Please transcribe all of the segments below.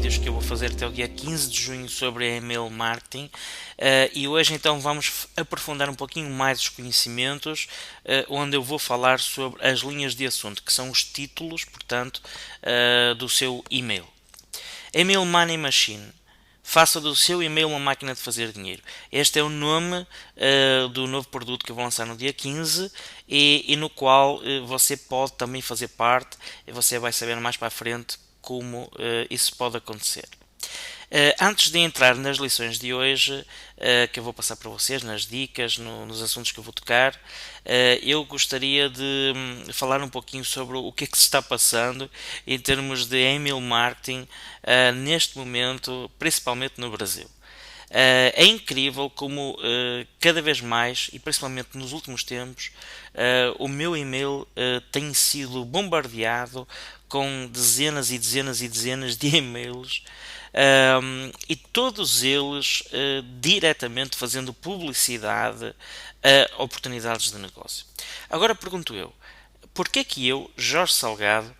vídeos que eu vou fazer até o dia 15 de junho sobre e-mail marketing. E hoje então vamos aprofundar um pouquinho mais os conhecimentos, onde eu vou falar sobre as linhas de assunto, que são os títulos, portanto, do seu e-mail. Email Money Machine. Faça do seu e-mail uma máquina de fazer dinheiro. Este é o nome do novo produto que eu vou lançar no dia 15 e no qual você pode também fazer parte e você vai saber mais para a frente como isso pode acontecer. Antes de entrar nas lições de hoje, que eu vou passar para vocês, nas dicas, nos assuntos que eu vou tocar, eu gostaria de falar um pouquinho sobre o que é que se está passando em termos de email marketing neste momento, principalmente no Brasil. É incrível como cada vez mais, e principalmente nos últimos tempos, o meu e-mail tem sido bombardeado com dezenas e dezenas e dezenas de e-mails, e todos eles diretamente fazendo publicidade a oportunidades de negócio. Agora pergunto eu, porquê que eu, Jorge Salgado,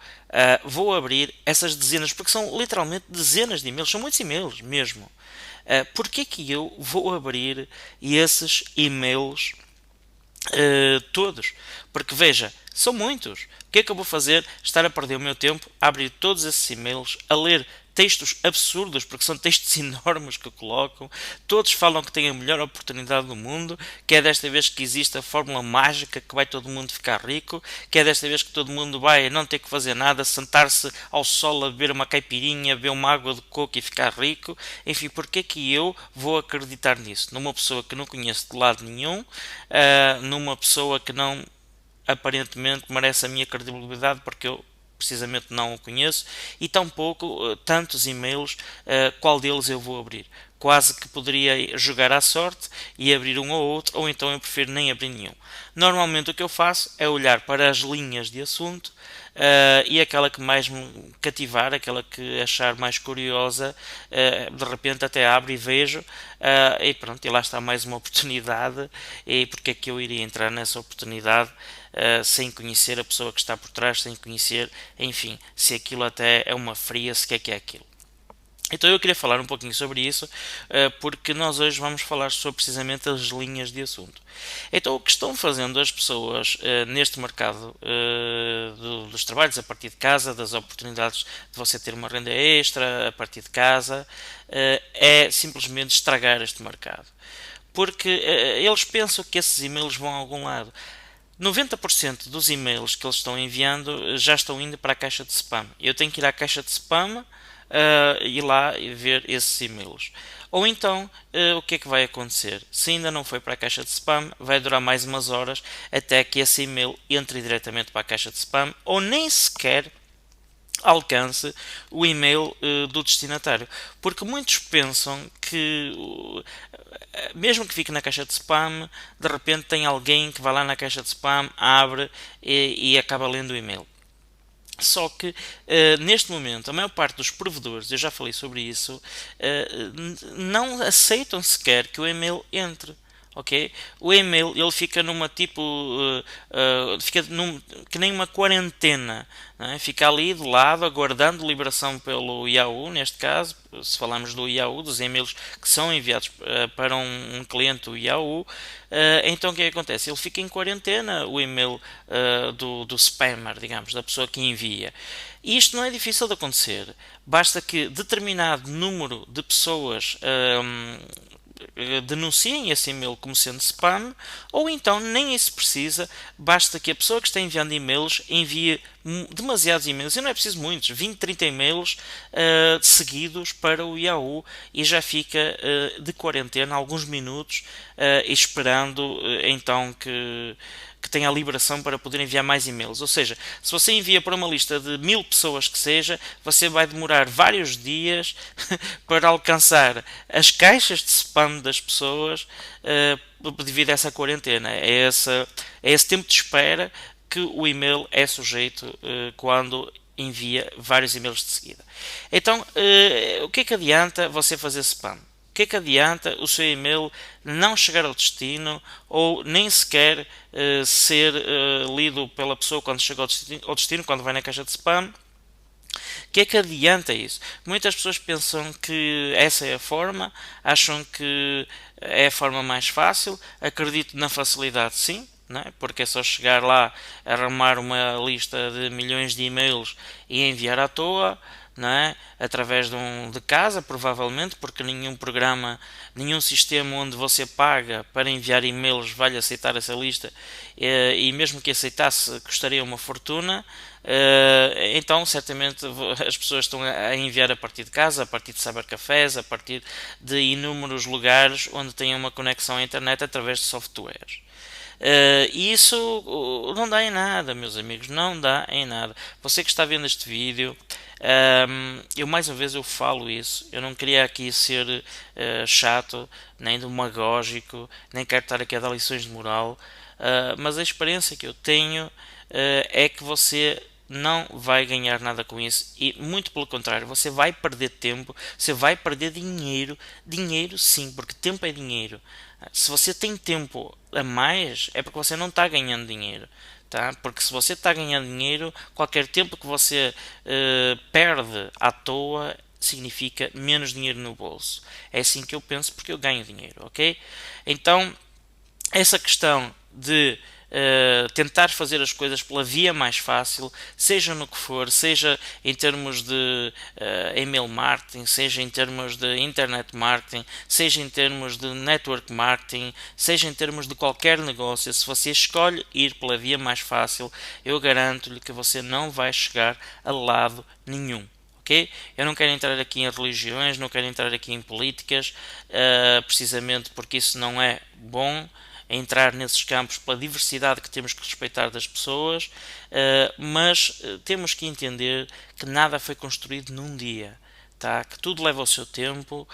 vou abrir essas dezenas, porque são literalmente dezenas de e-mails, são muitos e-mails mesmo. Porquê que eu vou abrir esses e-mails todos? Porque veja, são muitos. O que é que eu vou fazer? Estar a perder o meu tempo a abrir todos esses e-mails, a ler textos absurdos, porque são textos enormes que colocam. Todos falam que têm a melhor oportunidade do mundo, que é desta vez que existe a fórmula mágica que vai todo mundo ficar rico, que é desta vez que todo mundo vai não ter que fazer nada, sentar-se ao sol a beber uma caipirinha, beber uma água de coco e ficar rico. Enfim, porque é que eu vou acreditar nisso? Numa pessoa que não conheço de lado nenhum, numa pessoa que não aparentemente merece a minha credibilidade, porque eu precisamente não o conheço, e tampouco tantos e-mails, qual deles eu vou abrir. Quase que poderia jogar à sorte e abrir um ou outro, ou então eu prefiro nem abrir nenhum. Normalmente o que eu faço é olhar para as linhas de assunto e aquela que mais me cativar, aquela que achar mais curiosa, de repente até abro e vejo, e pronto, e lá está mais uma oportunidade. E porque é que eu iria entrar nessa oportunidade sem conhecer a pessoa que está por trás, sem conhecer, enfim, se aquilo até é uma fria, se que é aquilo. Então eu queria falar um pouquinho sobre isso, porque nós hoje vamos falar sobre precisamente as linhas de assunto. Então o que estão fazendo as pessoas neste mercado dos trabalhos a partir de casa, das oportunidades de você ter uma renda extra a partir de casa, é simplesmente estragar este mercado. Porque eles pensam que esses e-mails vão a algum lado. 90% dos e-mails que eles estão enviando já estão indo para a caixa de spam. Eu tenho que ir à caixa de spam ir lá e ver esses e-mails. Ou então, o que é que vai acontecer? Se ainda não foi para a caixa de spam, vai durar mais umas horas até que esse e-mail entre diretamente para a caixa de spam, ou nem sequer alcance o e-mail do destinatário. Porque muitos pensam que, mesmo que fique na caixa de spam, de repente tem alguém que vai lá na caixa de spam, abre e acaba lendo o e-mail. Só que neste momento a maior parte dos provedores, eu já falei sobre isso, não aceitam sequer que o e-mail entre. Ok? O e-mail ele fica numa tipo fica que nem uma quarentena, não é? Fica ali de lado aguardando liberação pelo Yahoo, neste caso, se falamos do Yahoo, dos e-mails que são enviados para um cliente do Yahoo. Então o que é que acontece? Ele fica em quarentena, o e-mail do spammer, digamos, da pessoa que envia. E isto não é difícil de acontecer. Basta que determinado número de pessoas denunciem esse e-mail como sendo spam, ou então nem isso precisa, basta que a pessoa que está enviando e-mails envie demasiados e-mails, e não é preciso muitos, 20, 30 e-mails seguidos para o Yahoo, e já fica de quarentena alguns minutos, esperando então que tenha a liberação para poder enviar mais e-mails. Ou seja, se você envia para uma lista de 1000 pessoas que seja, você vai demorar vários dias para alcançar as caixas de spam das pessoas devido a essa quarentena. É esse tempo de espera que o e-mail é sujeito quando envia vários e-mails de seguida. Então, o que é que adianta você fazer spam? O que é que adianta o seu e-mail não chegar ao destino ou nem sequer ser lido pela pessoa quando chega ao destino, quando vai na caixa de spam? O que é que adianta isso? Muitas pessoas pensam que essa é a forma, acham que é a forma mais fácil, acredito na facilidade, sim, não é? Porque é só chegar lá, arrumar uma lista de milhões de e-mails e enviar à toa, não é? Através de casa, provavelmente, porque nenhum programa, nenhum sistema onde você paga para enviar e-mails vai aceitar essa lista, e mesmo que aceitasse custaria uma fortuna. Então certamente as pessoas estão a enviar a partir de casa, a partir de cybercafés, a partir de inúmeros lugares onde têm uma conexão à internet através de softwares. E isso não dá em nada, meus amigos, não dá em nada. Você que está vendo este vídeo, eu mais uma vez eu falo isso. Eu não queria aqui ser chato, nem demagógico, nem quero estar aqui a dar lições de moral, mas a experiência que eu tenho é que você não vai ganhar nada com isso, e muito pelo contrário, você vai perder tempo, você vai perder dinheiro. Dinheiro sim, porque tempo é dinheiro. Se você tem tempo a mais, é porque você não está ganhando dinheiro, tá? Porque se você está ganhando dinheiro, qualquer tempo que você perde à toa significa menos dinheiro no bolso. É assim que eu penso, porque eu ganho dinheiro, ok? Então, essa questão de tentar fazer as coisas pela via mais fácil, seja no que for, seja em termos de email marketing, seja em termos de internet marketing, seja em termos de network marketing, seja em termos de qualquer negócio, se você escolhe ir pela via mais fácil, eu garanto-lhe que você não vai chegar a lado nenhum. Okay? Eu não quero entrar aqui em religiões, não quero entrar aqui em políticas, precisamente porque isso não é bom, entrar nesses campos pela diversidade que temos que respeitar das pessoas, mas temos que entender que nada foi construído num dia. Tá? Que tudo leva o seu tempo.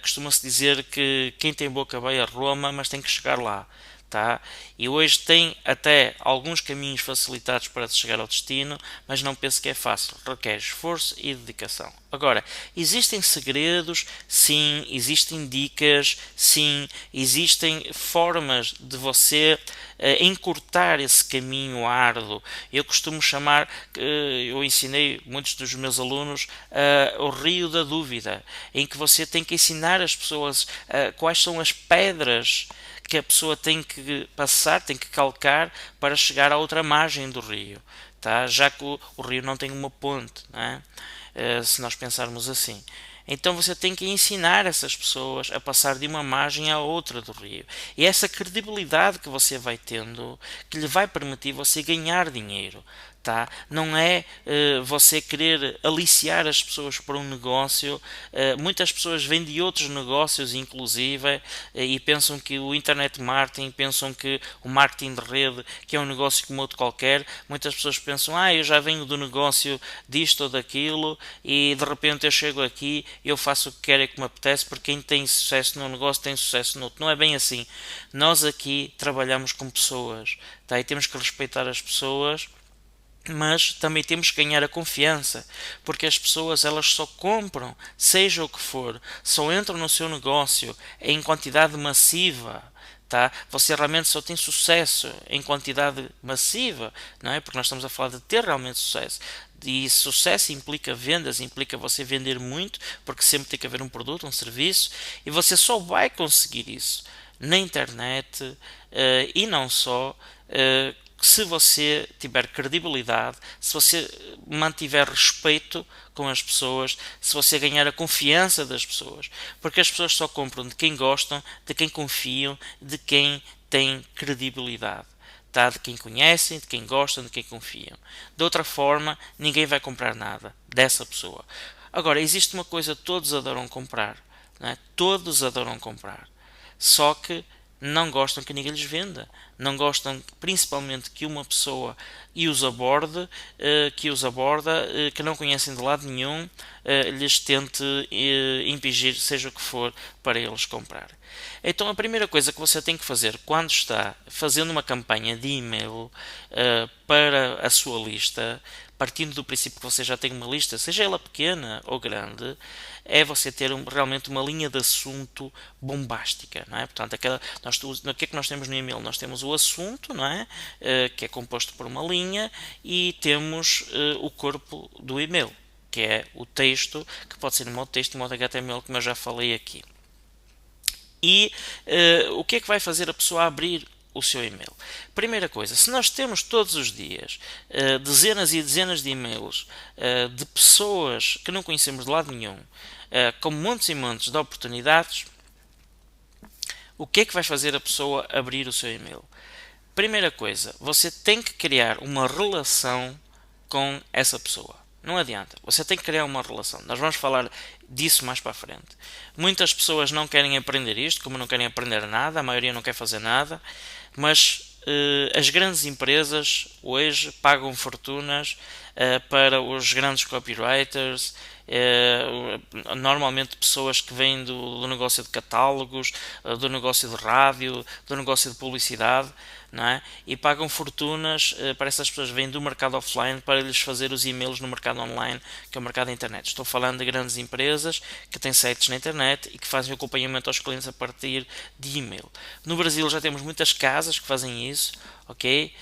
Costuma-se dizer que quem tem boca vai a Roma, mas tem que chegar lá. Tá? E hoje tem até alguns caminhos facilitados para se chegar ao destino, mas não penso que é fácil, requer esforço e dedicação. Agora, existem segredos? Sim. Existem dicas? Sim. Existem formas de você encurtar esse caminho árduo. Eu costumo chamar, eu ensinei muitos dos meus alunos o rio da dúvida, em que você tem que ensinar as pessoas quais são as pedras que a pessoa tem que passar, tem que calcar para chegar à outra margem do rio, tá? Já que o rio não tem uma ponte, não é? Se nós pensarmos assim. Então você tem que ensinar essas pessoas a passar de uma margem à outra do rio. E essa credibilidade que você vai tendo, que lhe vai permitir você ganhar dinheiro. Tá? Não é você querer aliciar as pessoas para um negócio. Muitas pessoas vêm de outros negócios, inclusive, e pensam que o internet marketing, pensam que o marketing de rede, que é um negócio como outro qualquer. Muitas pessoas pensam, eu já venho do negócio disto ou daquilo, e de repente eu chego aqui e eu faço o que quero e que me apetece, porque quem tem sucesso num negócio tem sucesso no outro. Não é bem assim. Nós aqui trabalhamos com pessoas, tá? E temos que respeitar as pessoas, mas também temos que ganhar a confiança, porque as pessoas elas só compram, seja o que for, só entram no seu negócio em quantidade massiva. Tá? Você realmente só tem sucesso em quantidade massiva, não é? Porque nós estamos a falar de ter realmente sucesso. E sucesso implica vendas, implica você vender muito, porque sempre tem que haver um produto, um serviço, e você só vai conseguir isso na internet, e não só, se você tiver credibilidade, se você mantiver respeito com as pessoas, se você ganhar a confiança das pessoas, porque as pessoas só compram de quem gostam, de quem confiam, de quem tem credibilidade, tá? De quem conhecem, de quem gostam, de quem confiam. De outra forma, ninguém vai comprar nada dessa pessoa. Agora, existe uma coisa que todos adoram comprar, não é? Todos adoram comprar, só que não gostam que ninguém lhes venda, não gostam principalmente que uma pessoa os aborde, que não conhecem de lado nenhum, lhes tente impingir seja o que for para eles comprar. Então a primeira coisa que você tem que fazer quando está fazendo uma campanha de e-mail para a sua lista, partindo do princípio que você já tem uma lista, seja ela pequena ou grande, é você ter realmente uma linha de assunto bombástica, não é? Portanto, o que é que nós temos no e-mail? Nós temos o assunto, não é? Que é composto por uma linha, e temos o corpo do e-mail, que é o texto, que pode ser em modo texto e modo HTML, como eu já falei aqui. E o que é que vai fazer a pessoa abrir o seu e-mail? Primeira coisa, se nós temos todos os dias dezenas e dezenas de e-mails de pessoas que não conhecemos de lado nenhum, com montes e montes de oportunidades, o que é que vai fazer a pessoa abrir o seu e-mail? Primeira coisa, você tem que criar uma relação com essa pessoa. Não adianta, você tem que criar uma relação. Nós vamos falar disso mais para a frente. Muitas pessoas não querem aprender isto, como não querem aprender nada, a maioria não quer fazer nada, mas as grandes empresas hoje pagam fortunas para os grandes copywriters, normalmente pessoas que vêm do negócio de catálogos, do negócio de rádio, do negócio de publicidade, não é? E pagam fortunas para essas pessoas que vêm do mercado offline para lhes fazer os e-mails no mercado online, que é o mercado da internet. Estou falando de grandes empresas que têm sites na internet e que fazem acompanhamento aos clientes a partir de e-mail. No Brasil já temos muitas casas que fazem isso, ok?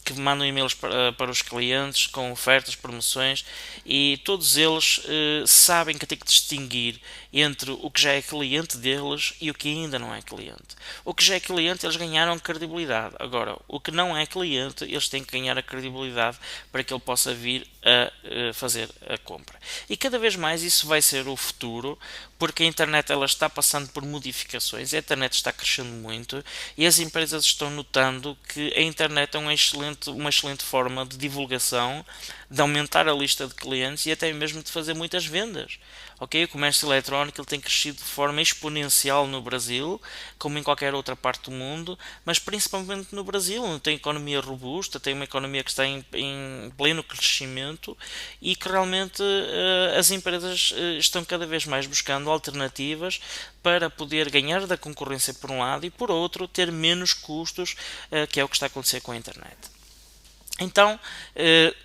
Que mandam e-mails para os clientes com ofertas, promoções, e todos eles sabem que têm que distinguir entre o que já é cliente deles e o que ainda não é cliente. O que já é cliente, eles ganharam credibilidade. Agora, o que não é cliente, eles têm que ganhar a credibilidade para que ele possa vir a fazer a compra. E cada vez mais isso vai ser o futuro, porque a internet ela está passando por modificações, a internet está crescendo muito e as empresas estão notando que a internet é uma excelente forma de divulgação, de aumentar a lista de clientes e até mesmo de fazer muitas vendas. Okay? O comércio eletrónico ele tem crescido de forma exponencial no Brasil, como em qualquer outra parte do mundo, mas principalmente no Brasil, onde tem economia robusta, tem uma economia que está em pleno crescimento e que realmente as empresas estão cada vez mais buscando alternativas para poder ganhar da concorrência por um lado e por outro ter menos custos, que é o que está a acontecer com a internet. Então,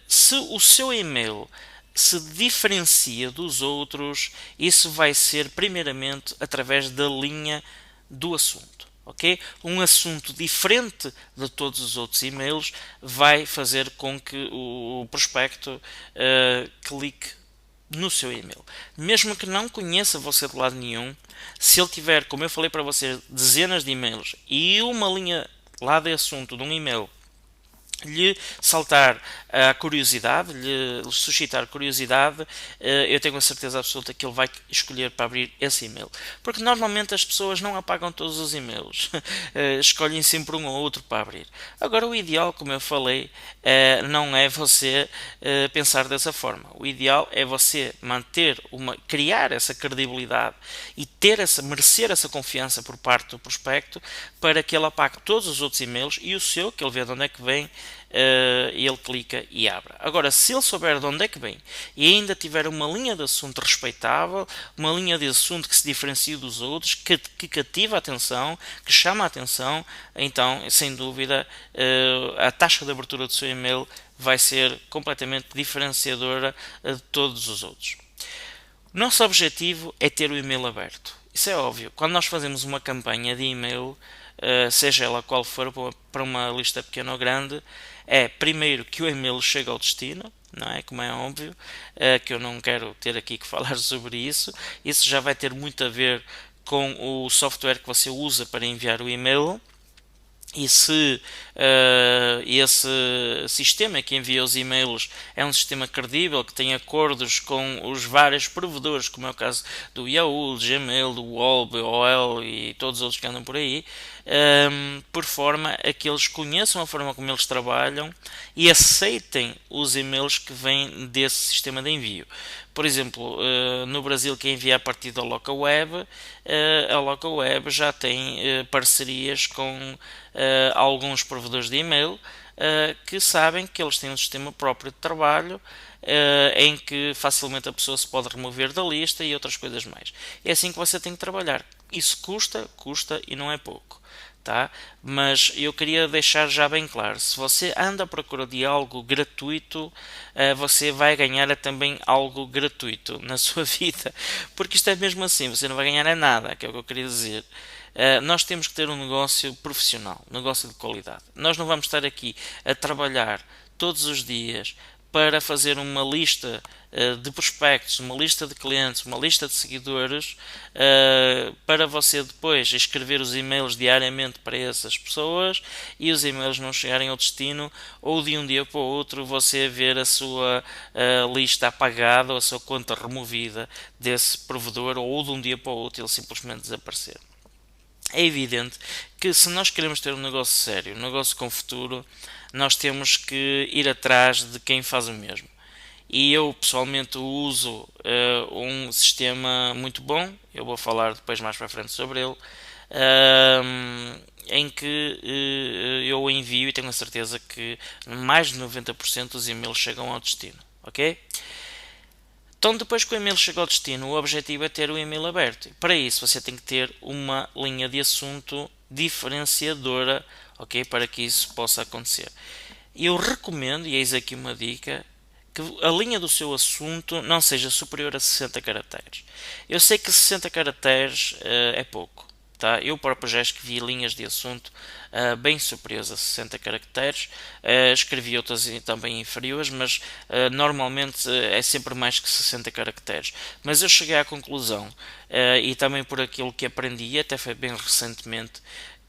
se o seu e-mail se diferencia dos outros, isso vai ser primeiramente através da linha do assunto. Okay? Um assunto diferente de todos os outros e-mails vai fazer com que o prospecto clique no seu e-mail. Mesmo que não conheça você de lado nenhum, se ele tiver, como eu falei para você, dezenas de e-mails e uma linha lá de assunto de um e-mail lhe saltar a curiosidade, lhe suscitar curiosidade, eu tenho a certeza absoluta que ele vai escolher para abrir esse e-mail. Porque normalmente as pessoas não apagam todos os e-mails, escolhem sempre um ou outro para abrir. Agora o ideal, como eu falei, não é você pensar dessa forma. O ideal é você criar essa credibilidade e merecer essa confiança por parte do prospecto para que ele apague todos os outros e-mails e o seu, que ele vê de onde é que vem, ele clica e abre. Agora, se ele souber de onde é que vem e ainda tiver uma linha de assunto respeitável, uma linha de assunto que se diferencia dos outros, que cativa a atenção, que chama a atenção, então, sem dúvida, a taxa de abertura do seu e-mail vai ser completamente diferenciadora de todos os outros. Nosso objetivo é ter o e-mail aberto. Isso é óbvio. Quando nós fazemos uma campanha de e-mail, seja ela qual for, para uma lista pequena ou grande, é primeiro que o e-mail chegue ao destino, não é? Como é óbvio, que eu não quero ter aqui que falar sobre isso. Isso já vai ter muito a ver com o software que você usa para enviar o e-mail. E se esse sistema que envia os e-mails é um sistema credível, que tem acordos com os vários provedores, como é o caso do Yahoo, do Gmail, do Wall, AOL e todos os outros que andam por aí, por forma a que eles conheçam a forma como eles trabalham e aceitem os e-mails que vêm desse sistema de envio. Por exemplo, no Brasil, quem envia a partir da LocaWeb, a LocaWeb já tem parcerias com alguns provedores de e-mail que sabem que eles têm um sistema próprio de trabalho em que facilmente a pessoa se pode remover da lista e outras coisas mais. É assim que você tem que trabalhar. Isso custa e não é pouco. Tá? Mas eu queria deixar já bem claro, se você anda à procura de algo gratuito, você vai ganhar também algo gratuito na sua vida, porque isto é mesmo assim, você não vai ganhar nada, que é o que eu queria dizer. Nós temos que ter um negócio profissional, um negócio de qualidade. Nós não vamos estar aqui a trabalhar todos os dias para fazer uma lista de prospectos, uma lista de clientes, uma lista de seguidores, para você depois escrever os e-mails diariamente para essas pessoas e os e-mails não chegarem ao destino, ou de um dia para o outro você ver a sua lista apagada ou a sua conta removida desse provedor, ou de um dia para o outro ele simplesmente desaparecer. É evidente que se nós queremos ter um negócio sério, um negócio com futuro, nós temos que ir atrás de quem faz o mesmo. E eu pessoalmente uso um sistema muito bom, eu vou falar depois mais para a frente sobre ele, em que eu envio e tenho a certeza que mais de 90% dos e-mails chegam ao destino, ok? Então, depois que o e-mail chega ao destino, o objetivo é ter o e-mail aberto. Para isso, você tem que ter uma linha de assunto diferenciadora, ok? Para que isso possa acontecer. Eu recomendo, e eis aqui uma dica, que a linha do seu assunto não seja superior a 60 caracteres. Eu sei que 60 caracteres é pouco. Tá? Eu próprio já escrevi linhas de assunto bem superiores a 60 caracteres, escrevi outras também inferiores, mas normalmente é sempre mais que 60 caracteres. Mas eu cheguei à conclusão, e também por aquilo que aprendi, até foi bem recentemente,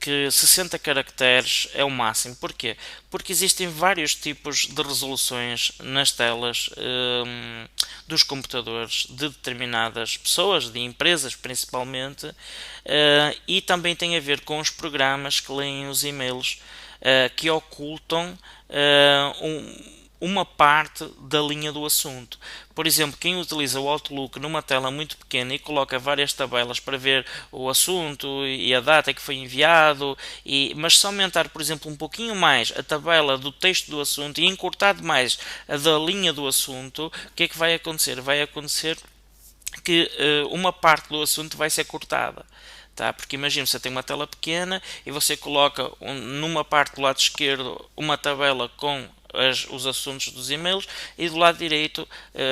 que 60 caracteres é o máximo. Porquê? Porque existem vários tipos de resoluções nas telas dos computadores de determinadas pessoas, de empresas principalmente, e também tem a ver com os programas que leem os e-mails, que ocultam uma parte da linha do assunto. Por exemplo, quem utiliza o Outlook numa tela muito pequena e coloca várias tabelas para ver o assunto e a data que foi enviado, mas se aumentar, por exemplo, um pouquinho mais a tabela do texto do assunto e encurtar demais a da linha do assunto, o que é que vai acontecer? Vai acontecer que uma parte do assunto vai ser cortada. Tá? Porque imagina, você tem uma tela pequena e você coloca numa parte do lado esquerdo uma tabela com os assuntos dos e-mails e do lado direito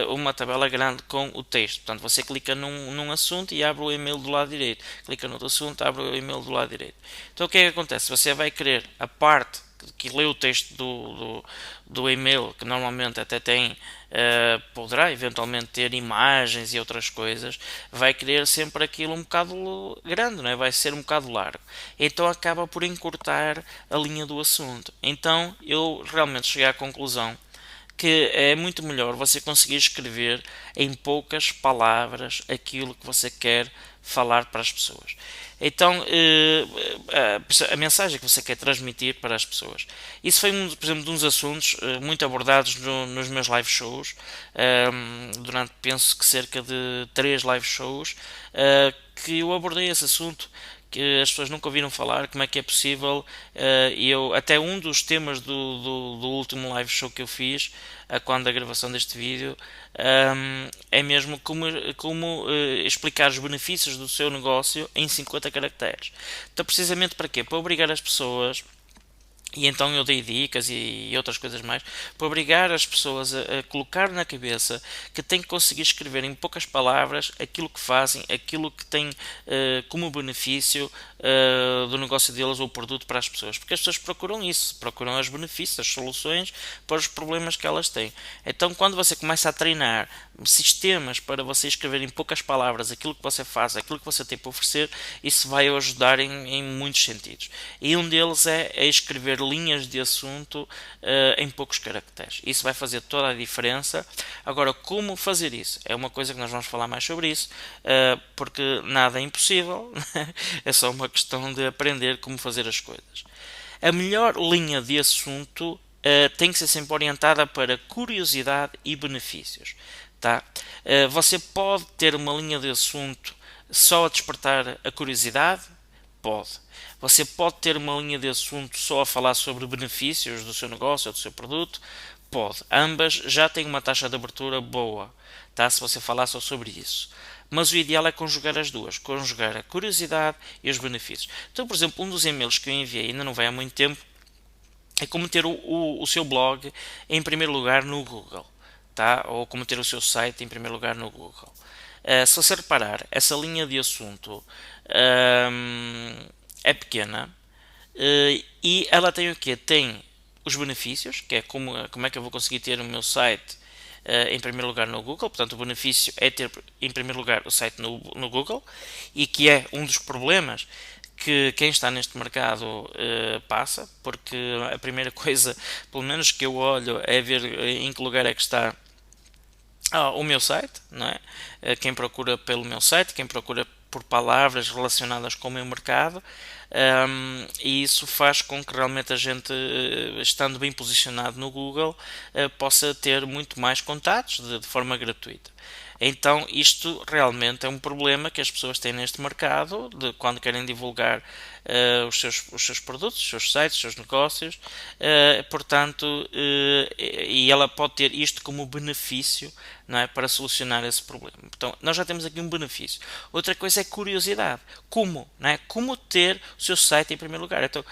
uma tabela grande com o texto. Portanto, você clica num assunto e abre o e-mail do lado direito. Clica no outro assunto, abre o e-mail do lado direito. Então, o que é que acontece? Você vai querer a parte que lê o texto do e-mail, que normalmente até tem, poderá eventualmente ter imagens e outras coisas, vai querer sempre aquilo um bocado grande, não é? Vai ser um bocado largo. Então acaba por encurtar a linha do assunto. Então eu realmente cheguei à conclusão que é muito melhor você conseguir escrever em poucas palavras aquilo que você quer falar para as pessoas. Então, a mensagem que você quer transmitir para as pessoas. Isso foi, por exemplo, um dos assuntos muito abordados nos meus live shows, durante, penso que cerca de 3 live shows, que eu abordei esse assunto, que as pessoas nunca ouviram falar, como é que é possível. Até um dos temas do último live show que eu fiz, quando a gravação deste vídeo, é mesmo como explicar os benefícios do seu negócio em 50 caracteres. Então, precisamente para quê? Para obrigar as pessoas. E então eu dei dicas e outras coisas mais para obrigar as pessoas a colocar na cabeça que têm que conseguir escrever em poucas palavras aquilo que fazem, aquilo que têm como benefício do negócio deles ou produto para as pessoas. Porque as pessoas procuram isso, procuram os benefícios, as soluções para os problemas que elas têm. Então, quando você começa a treinar sistemas para você escrever em poucas palavras aquilo que você faz, aquilo que você tem para oferecer, isso vai ajudar em muitos sentidos. E um deles é escrever linhas de assunto em poucos caracteres. Isso vai fazer toda a diferença. Agora, como fazer isso? É uma coisa que nós vamos falar mais sobre isso, porque nada é impossível, é só uma questão de aprender como fazer as coisas. A melhor linha de assunto tem que ser sempre orientada para curiosidade e benefícios. Tá? Você pode ter uma linha de assunto só a despertar a curiosidade? Pode. Você pode ter uma linha de assunto só a falar sobre benefícios do seu negócio ou do seu produto? Pode. Ambas já têm uma taxa de abertura boa, tá? Se você falar só sobre isso. Mas o ideal é conjugar as duas, conjugar a curiosidade e os benefícios. Então, por exemplo, um dos e-mails que eu enviei, ainda não vai há muito tempo, é como ter o seu blog em primeiro lugar no Google, tá? Ou como ter o seu site em primeiro lugar no Google. Se você reparar, essa linha de assunto é pequena, e ela tem o quê? Tem os benefícios, que é como é que eu vou conseguir ter o meu site em primeiro lugar no Google. Portanto, o benefício é ter em primeiro lugar o site no Google, e que é um dos problemas que quem está neste mercado passa, porque a primeira coisa, pelo menos que eu olho, é ver em que lugar é que está o meu site, não é? Quem procura pelo meu site, quem procura por palavras relacionadas com o meu mercado, e isso faz com que realmente a gente, estando bem posicionado no Google, possa ter muito mais contatos de forma gratuita. Então, isto realmente é um problema que as pessoas têm neste mercado, de quando querem divulgar os seus produtos, os seus sites, os seus negócios. Portanto, e ela pode ter isto como benefício, não é, para solucionar esse problema. Então, nós já temos aqui um benefício. Outra coisa é curiosidade. Como? Não é? Como ter o seu site em primeiro lugar? Então,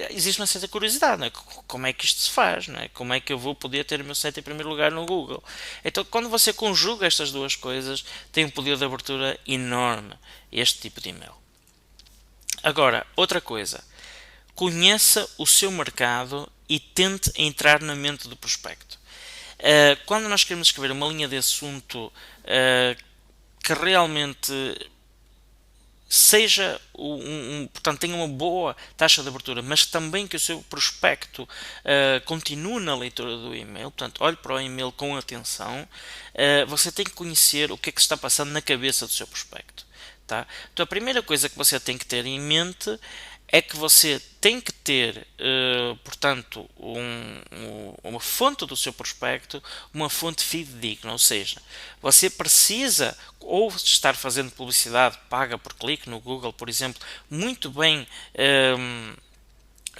existe uma certa curiosidade, não é? Como é que isto se faz? Não é? Como é que eu vou poder ter o meu site em primeiro lugar no Google? Então, quando você conjuga estas duas coisas, tem um poder de abertura enorme este tipo de e-mail. Agora, outra coisa. Conheça o seu mercado e tente entrar na mente do prospecto. Quando nós queremos escrever uma linha de assunto que realmente seja portanto, tenha uma boa taxa de abertura, mas também que o seu prospecto continue na leitura do e-mail, portanto, olhe para o e-mail com atenção, você tem que conhecer o que é que está passando na cabeça do seu prospecto. Tá? Então, a primeira coisa que você tem que ter em mente é que você tem que ter, portanto, uma fonte do seu prospecto, uma fonte fidedigna, ou seja, você precisa ou estar fazendo publicidade paga por clique no Google, por exemplo, muito bem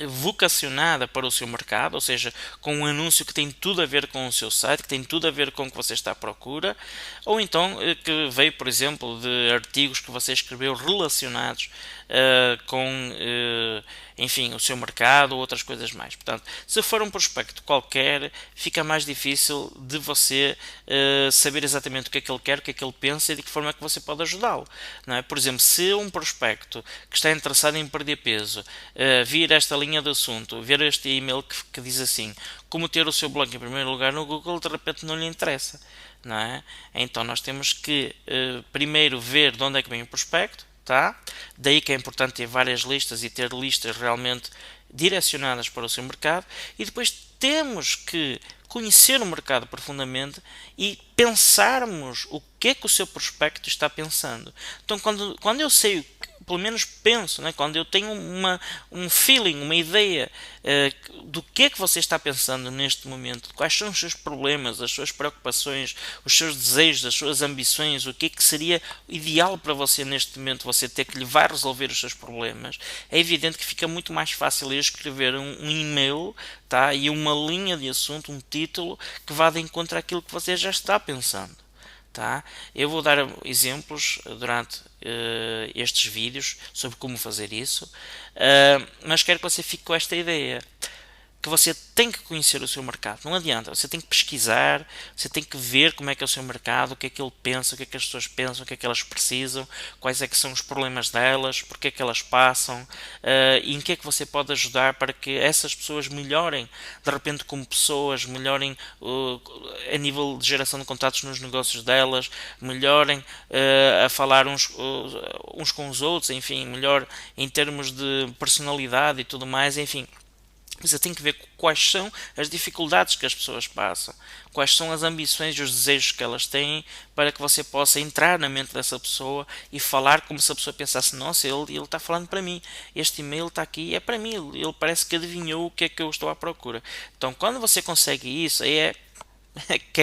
vocacionada para o seu mercado, ou seja, com um anúncio que tem tudo a ver com o seu site, que tem tudo a ver com o que você está à procura, ou então que veio, por exemplo, de artigos que você escreveu relacionados com, enfim, o seu mercado ou outras coisas mais. Portanto, se for um prospecto qualquer, fica mais difícil de você saber exatamente o que é que ele quer, o que é que ele pensa e de que forma é que você pode ajudá-lo. Não é? Por exemplo, se um prospecto que está interessado em perder peso vir esta linha de assunto, ver este e-mail que diz assim: como ter o seu blog em primeiro lugar no Google, de repente não lhe interessa. Não é? Então nós temos que primeiro ver de onde é que vem o prospecto, tá? Daí que é importante ter várias listas e ter listas realmente direcionadas para o seu mercado, e depois temos que conhecer o mercado profundamente e pensarmos o que é que o seu prospecto está pensando. Então, quando eu sei, pelo menos penso, né, quando eu tenho um feeling, uma ideia do que é que você está pensando neste momento, quais são os seus problemas, as suas preocupações, os seus desejos, as suas ambições, o que é que seria ideal para você neste momento, você ter que lhe vai resolver os seus problemas, é evidente que fica muito mais fácil eu escrever um e-mail, tá, e uma linha de assunto, um título que vá de encontro àquilo que você já está pensando. Tá? Eu vou dar exemplos durante estes vídeos sobre como fazer isso, mas quero que você fique com esta ideia, que você tem que conhecer o seu mercado. Não adianta, você tem que pesquisar, você tem que ver como é que é o seu mercado, o que é que ele pensa, o que é que as pessoas pensam, o que é que elas precisam, quais é que são os problemas delas, porque é que elas passam, e em que é que você pode ajudar para que essas pessoas melhorem, de repente como pessoas, melhorem a nível de geração de contatos nos negócios delas, melhorem a falar uns com os outros, enfim, melhor em termos de personalidade e tudo mais, enfim. Você tem que ver quais são as dificuldades que as pessoas passam, quais são as ambições e os desejos que elas têm, para que você possa entrar na mente dessa pessoa e falar como se a pessoa pensasse: nossa, ele está falando para mim, este e-mail está aqui, é para mim, ele parece que adivinhou o que é que eu estou à procura. Então, quando você consegue isso, aí é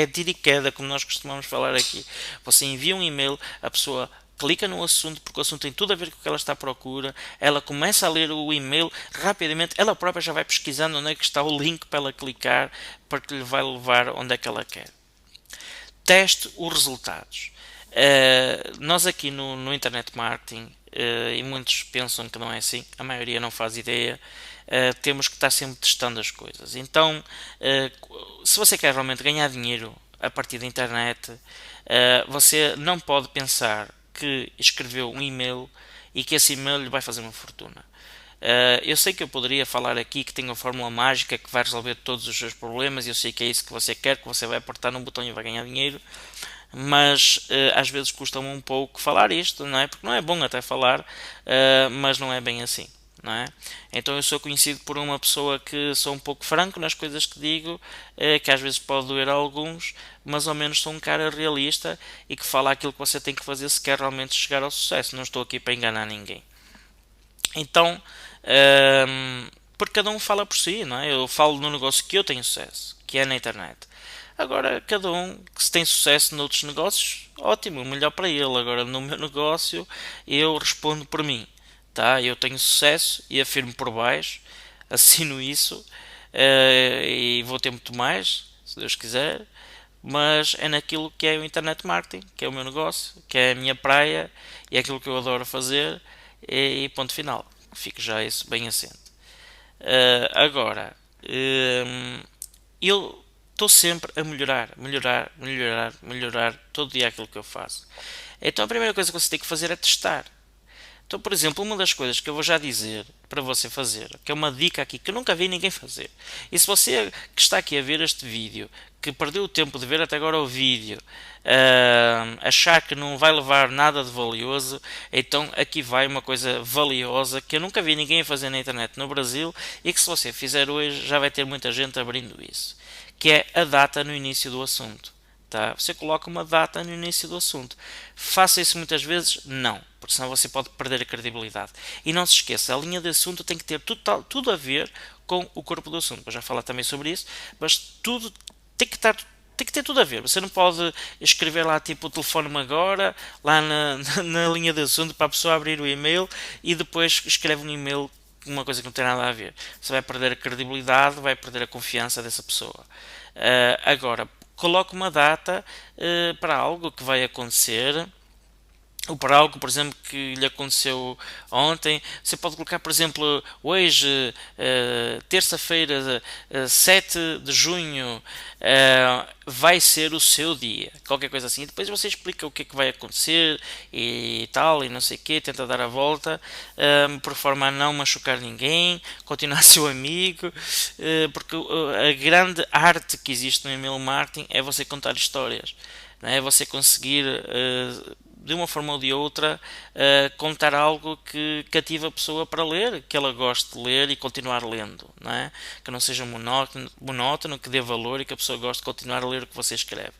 tiro e queda, como nós costumamos falar aqui. Você envia um e-mail, a pessoa clica no assunto, porque o assunto tem tudo a ver com o que ela está à procura, ela começa a ler o e-mail rapidamente, ela própria já vai pesquisando onde é que está o link para ela clicar, para que lhe vai levar onde é que ela quer. Teste os resultados. Nós aqui no Internet Marketing, e muitos pensam que não é assim, a maioria não faz ideia, temos que estar sempre testando as coisas. Então, se você quer realmente ganhar dinheiro a partir da internet, você não pode pensar que escreveu um e-mail e que esse e-mail lhe vai fazer uma fortuna. Eu sei que eu poderia falar aqui que tenho a fórmula mágica que vai resolver todos os seus problemas, eu sei que é isso que você quer, que você vai apertar num botão e vai ganhar dinheiro, mas às vezes custa-me um pouco falar isto, não é? Porque não é bom até falar, mas não é bem assim, não é? Então eu sou conhecido por uma pessoa que sou um pouco franco nas coisas que digo, que às vezes pode doer a alguns, mas ao menos sou um cara realista e que fala aquilo que você tem que fazer se quer realmente chegar ao sucesso. Não estou aqui para enganar ninguém. Então, porque cada um fala por si, não é? Eu falo no negócio que eu tenho sucesso, que é na internet. Agora, cada um que se tem sucesso noutros negócios, ótimo, melhor para ele. Agora, no meu negócio, eu respondo por mim, tá? Eu tenho sucesso e afirmo por baixo, assino isso, e vou ter muito mais, se Deus quiser, mas é naquilo que é o internet marketing, que é o meu negócio, que é a minha praia e é aquilo que eu adoro fazer, e ponto final. Fico já isso bem assente. Agora, eu estou sempre a melhorar todo dia aquilo que eu faço. Então a primeira coisa que você tem que fazer é testar. Então, por exemplo, uma das coisas que eu vou já dizer para você fazer, que é uma dica aqui que eu nunca vi ninguém fazer, e se você que está aqui a ver este vídeo, que perdeu o tempo de ver até agora o vídeo, achar que não vai levar nada de valioso, então aqui vai uma coisa valiosa que eu nunca vi ninguém fazer na internet no Brasil e que se você fizer hoje já vai ter muita gente abrindo isso, que é a data no início do assunto. Tá? Você coloca uma data no início do assunto. Faça isso muitas vezes? Não, porque senão você pode perder a credibilidade. E não se esqueça, a linha de assunto tem que ter tudo a ver com o corpo do assunto. Vou já falar também sobre isso, mas tudo tem que estar, tem que ter tudo a ver. Você não pode escrever lá tipo o telefone-me agora, lá na linha de assunto para a pessoa abrir o e-mail e depois escreve um e-mail com uma coisa que não tem nada a ver. Você vai perder a credibilidade, vai perder a confiança dessa pessoa. Agora, coloque uma data para algo que vai acontecer ou para algo, por exemplo, que lhe aconteceu ontem. Você pode colocar, por exemplo, hoje, terça-feira, 7 de junho, vai ser o seu dia. Qualquer coisa assim. E depois você explica o que é que vai acontecer e tal, e não sei o quê. Tenta dar a volta, por forma a não machucar ninguém, continuar seu amigo, porque a grande arte que existe no email marketing é você contar histórias. Não é você conseguir de uma forma ou de outra, contar algo que cativa a pessoa para ler, que ela goste de ler e continuar lendo, não é? Que não seja monótono, que dê valor e que a pessoa goste de continuar a ler o que você escreve.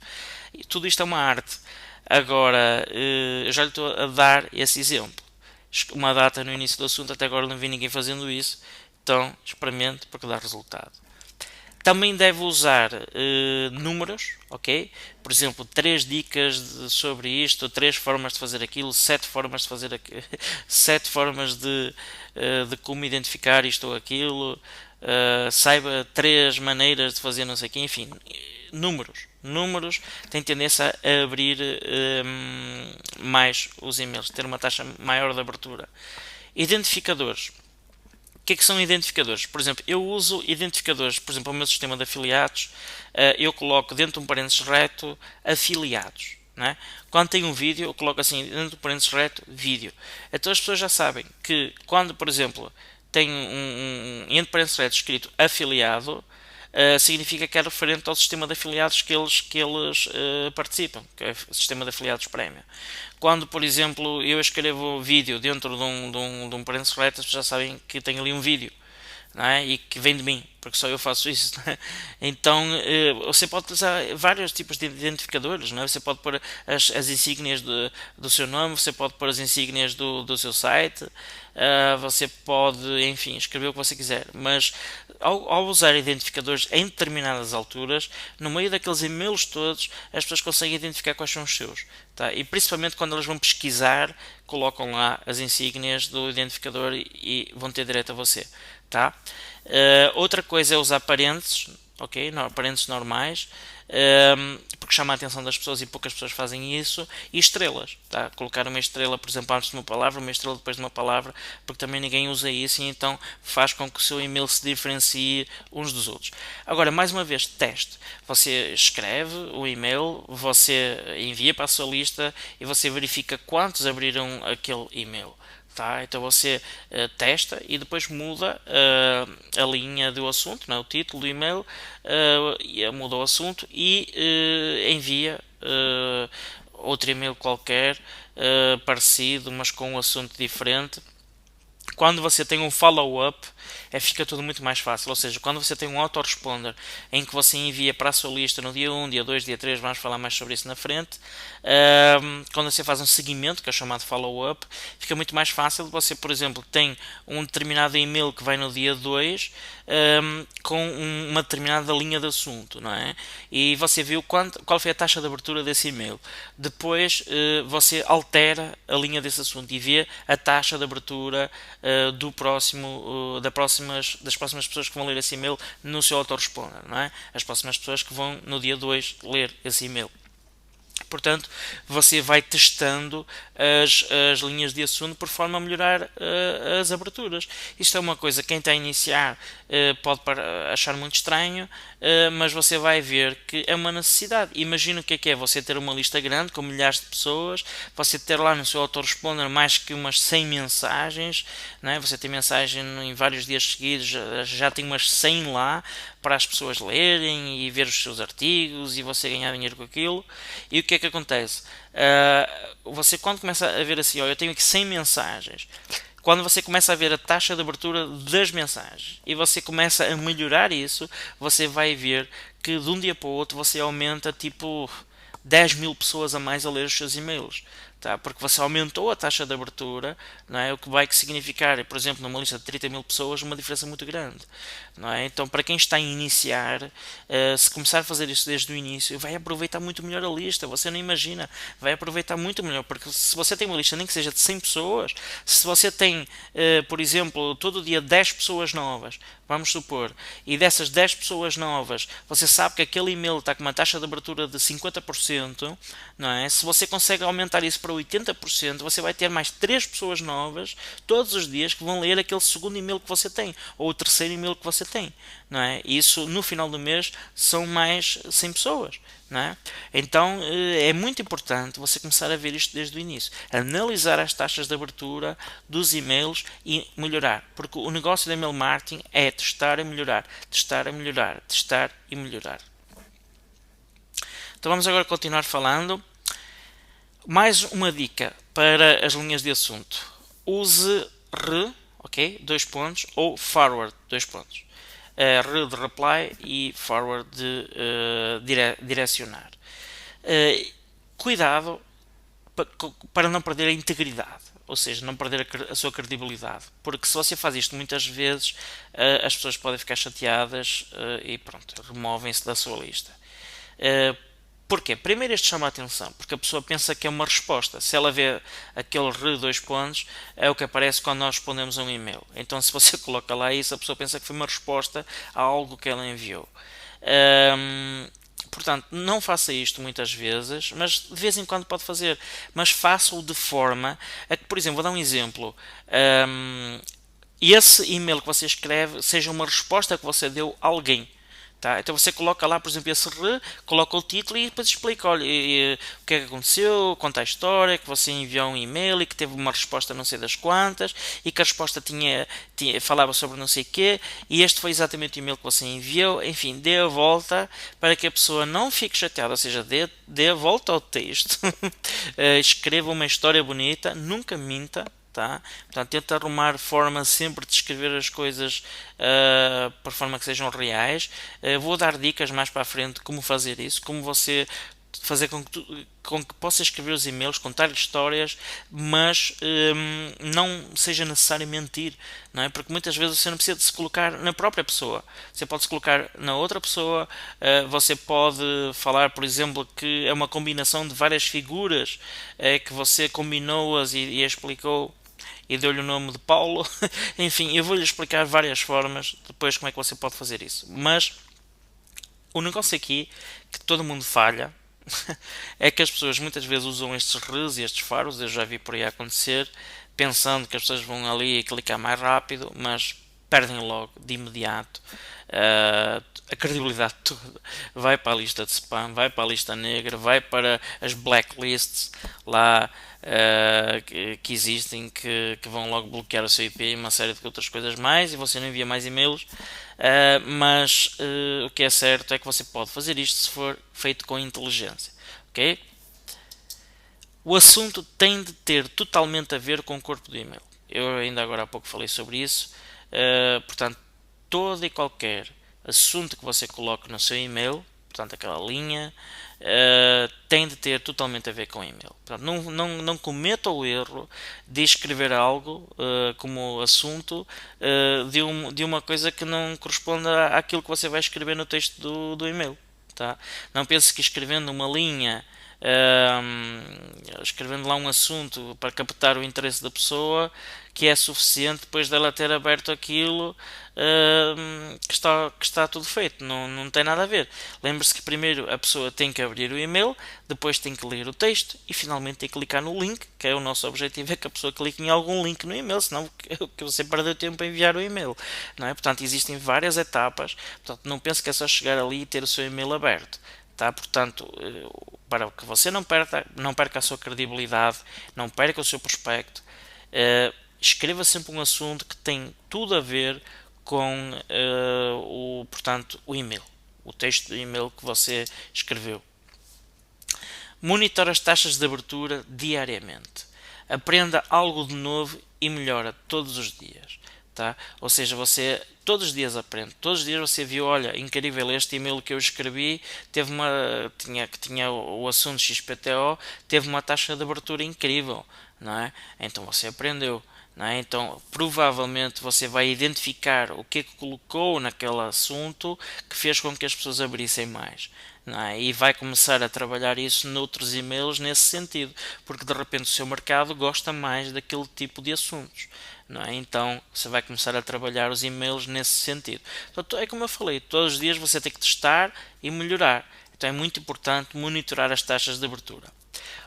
E tudo isto é uma arte. Agora, eu já lhe estou a dar esse exemplo. Uma data no início do assunto, até agora não vi ninguém fazendo isso, então experimente porque dá resultado. Também deve usar números, ok? Por exemplo, 3 dicas sobre isto, 3 formas de fazer aquilo, 7 formas de fazer aquilo, 7 formas de como identificar isto ou aquilo, saiba 3 maneiras de fazer não sei o quê, enfim, números têm tendência a abrir mais os e-mails, ter uma taxa maior de abertura. Identificadores. O que são identificadores? Por exemplo, eu uso identificadores, por exemplo, o meu sistema de afiliados, eu coloco dentro de um parênteses reto afiliados. Não é? Quando tem um vídeo, eu coloco assim dentro do parênteses reto vídeo. Então as pessoas já sabem que quando, por exemplo, tem entre parênteses reto escrito afiliado, significa que é referente ao sistema de afiliados que eles participam, que é o sistema de afiliados prémio. Quando, por exemplo, eu escrevo vídeo dentro de um parênteses reto, as pessoas já sabem que tem ali um vídeo, não é? E que vem de mim, porque só eu faço isso. Não é? Então você pode utilizar vários tipos de identificadores, não é? Você pode pôr as insígnias do seu nome, você pode pôr as insígnias do seu site, você pode, enfim, escrever o que você quiser, mas ao usar identificadores em determinadas alturas, no meio daqueles e-mails todos, as pessoas conseguem identificar quais são os seus. Tá? E principalmente quando elas vão pesquisar, colocam lá as insígnias do identificador e vão ter direto a você. Tá? Outra coisa é usar parênteses, ok? Parênteses normais, porque chama a atenção das pessoas e poucas pessoas fazem isso, e estrelas, tá? Colocar uma estrela, por exemplo, antes de uma palavra, uma estrela depois de uma palavra, porque também ninguém usa isso e então faz com que o seu e-mail se diferencie uns dos outros. Agora, mais uma vez, teste. Você escreve o e-mail, você envia para a sua lista e você verifica quantos abriram aquele e-mail. Tá? Então você testa e depois muda a linha do assunto, não é? O título do e-mail, muda o assunto e envia outro e-mail qualquer parecido, mas com um assunto diferente. Quando você tem um follow-up, fica tudo muito mais fácil. Ou seja, quando você tem um autoresponder em que você envia para a sua lista no dia 1, dia 2, dia 3, vamos falar mais sobre isso na frente. Quando você faz um seguimento, que é chamado follow-up, fica muito mais fácil. Você, por exemplo, tem um determinado e-mail que vai no dia 2 com uma determinada linha de assunto, não é? E você viu qual foi a taxa de abertura desse e-mail. Depois você altera a linha desse assunto e vê a taxa de abertura das próximas pessoas que vão ler esse e-mail no seu autoresponder, não é? As próximas pessoas que vão no dia 2 ler esse e-mail. Portanto, você vai testando as linhas de assunto por forma a melhorar as aberturas. Isto é uma coisa que quem está a iniciar pode achar muito estranho, mas você vai ver que é uma necessidade. Imagina o que é você ter uma lista grande com milhares de pessoas, você ter lá no seu autoresponder mais que umas 100 mensagens, não é? Você tem mensagem em vários dias seguidos, já tem umas 100 lá para as pessoas lerem e ver os seus artigos e você ganhar dinheiro com aquilo. E o que é que acontece? Você quando começa a ver assim, eu tenho aqui 100 mensagens, quando você começa a ver a taxa de abertura das mensagens e você começa a melhorar isso, você vai ver que de um dia para o outro você aumenta tipo 10 mil pessoas a mais a ler os seus e-mails. Tá? Porque você aumentou a taxa de abertura, não é? O que vai significar, por exemplo, numa lista de 30 mil pessoas, uma diferença muito grande. Não é? Então, para quem está a iniciar, se começar a fazer isso desde o início, vai aproveitar muito melhor a lista. Você não imagina, vai aproveitar muito melhor. Porque se você tem uma lista, nem que seja de 100 pessoas, se você tem, por exemplo, todo dia 10 pessoas novas, vamos supor, e dessas 10 pessoas novas, você sabe que aquele e-mail está com uma taxa de abertura de 50%, não é? Se você consegue aumentar isso para 80%, você vai ter mais 3 pessoas novas todos os dias que vão ler aquele segundo e-mail que você tem, ou o terceiro e-mail que você tem, não é? E isso no final do mês são mais 100 pessoas, não é? Então é muito importante você começar a ver isto desde o início, analisar as taxas de abertura dos e-mails e melhorar, porque o negócio de e-mail marketing é testar e melhorar, testar e melhorar, testar e melhorar. Então vamos agora continuar falando. Mais uma dica para as linhas de assunto. Use re, ok? 2 pontos, ou forward, 2 pontos. Re de reply e forward de direcionar. Cuidado para não perder a integridade, ou seja, não perder a sua credibilidade, porque se você faz isto muitas vezes, as pessoas podem ficar chateadas e pronto, removem-se da sua lista. Porquê? Primeiro isto chama a atenção, porque a pessoa pensa que é uma resposta. Se ela vê aquele re 2 pontos, é o que aparece quando nós respondemos a um e-mail. Então se você coloca lá isso, a pessoa pensa que foi uma resposta a algo que ela enviou. Portanto, não faça isto muitas vezes, mas de vez em quando pode fazer. Mas faça-o de forma a que, por exemplo, vou dar um exemplo. Esse e-mail que você escreve seja uma resposta que você deu a alguém. Tá? Então você coloca lá, por exemplo, esse re, coloca o título e depois explica, olha, o que é que aconteceu, conta a história, que você enviou um e-mail e que teve uma resposta não sei das quantas e que a resposta falava sobre não sei o quê e este foi exatamente o e-mail que você enviou. Enfim, dê a volta para que a pessoa não fique chateada, ou seja, dê a volta ao texto, escreva uma história bonita, nunca minta. Tá? Portanto, tenta arrumar forma sempre de escrever as coisas por forma que sejam reais. Vou dar dicas mais para a frente de como fazer isso, como você fazer com que possa escrever os e-mails, contar histórias, mas não seja necessário mentir, não é? Porque muitas vezes você não precisa de se colocar na própria pessoa, você pode se colocar na outra pessoa, você pode falar, por exemplo, que é uma combinação de várias figuras que você combinou-as e explicou e deu-lhe o nome de Paulo. Enfim, eu vou-lhe explicar várias formas depois como é que você pode fazer isso. Mas o negócio aqui, que todo mundo falha, é que as pessoas muitas vezes usam estes res e estes faros, eu já vi por aí acontecer, pensando que as pessoas vão ali clicar mais rápido, mas perdem logo de imediato a credibilidade toda. Vai para a lista de spam, vai para a lista negra, vai para as blacklists lá que existem, que vão logo bloquear o seu IP e uma série de outras coisas mais, e você não envia mais e-mails. Mas o que é certo é que você pode fazer isto se for feito com inteligência. Ok? O assunto tem de ter totalmente a ver com o corpo do e-mail. Eu ainda agora há pouco falei sobre isso. Portanto, todo e qualquer assunto que você coloque no seu e-mail, portanto aquela linha, tem de ter totalmente a ver com o e-mail. Portanto, não cometa o erro de escrever algo como assunto de uma coisa que não corresponde àquilo que você vai escrever no texto do e-mail. Tá? Não pense que escrevendo uma linha, escrevendo lá um assunto para captar o interesse da pessoa, que é suficiente depois dela ter aberto aquilo, que está tudo feito. Não tem nada a ver. Lembre-se que primeiro a pessoa tem que abrir o e-mail, depois tem que ler o texto e finalmente tem que clicar no link, que é o nosso objetivo, é que a pessoa clique em algum link no e-mail, senão que você perdeu tempo a enviar o e-mail, não é? Portanto, existem várias etapas. Portanto, não pense que é só chegar ali e ter o seu e-mail aberto. Tá? Portanto, para que você não perca a sua credibilidade, não perca o seu prospecto, escreva sempre um assunto que tem tudo a ver com portanto, o e-mail, o texto do e-mail que você escreveu. Monitore as taxas de abertura diariamente. Aprenda algo de novo e melhora todos os dias. Tá? Ou seja, você todos os dias aprende, todos os dias você viu, olha, incrível, este e-mail que eu escrevi tinha o assunto XPTO, teve uma taxa de abertura incrível, não é? Então você aprendeu, não é? Então provavelmente você vai identificar o que colocou naquele assunto que fez com que as pessoas abrissem mais. Não é? E vai começar a trabalhar isso noutros e-mails nesse sentido, porque de repente o seu mercado gosta mais daquele tipo de assuntos. Não é? Então você vai começar a trabalhar os e-mails nesse sentido. Então, é como eu falei, todos os dias você tem que testar e melhorar. Então é muito importante monitorar as taxas de abertura.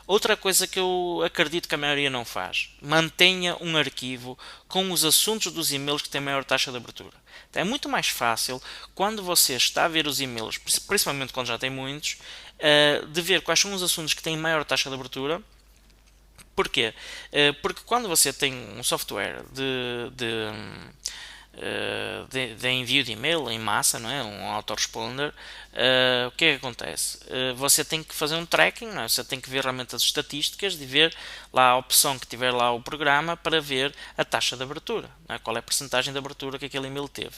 Outra coisa que eu acredito que a maioria não faz: mantenha um arquivo com os assuntos dos e-mails que têm maior taxa de abertura. Então, é muito mais fácil quando você está a ver os e-mails, principalmente quando já tem muitos, de ver quais são os assuntos que têm maior taxa de abertura. Porquê? Porque quando você tem um software de envio de e-mail em massa, não é? Um autoresponder, o que é que acontece? Você tem que fazer um tracking, não é? Você tem que ver realmente as estatísticas, de ver lá a opção que tiver lá o programa para ver a taxa de abertura, não é? Qual é a percentagem de abertura que aquele e-mail teve.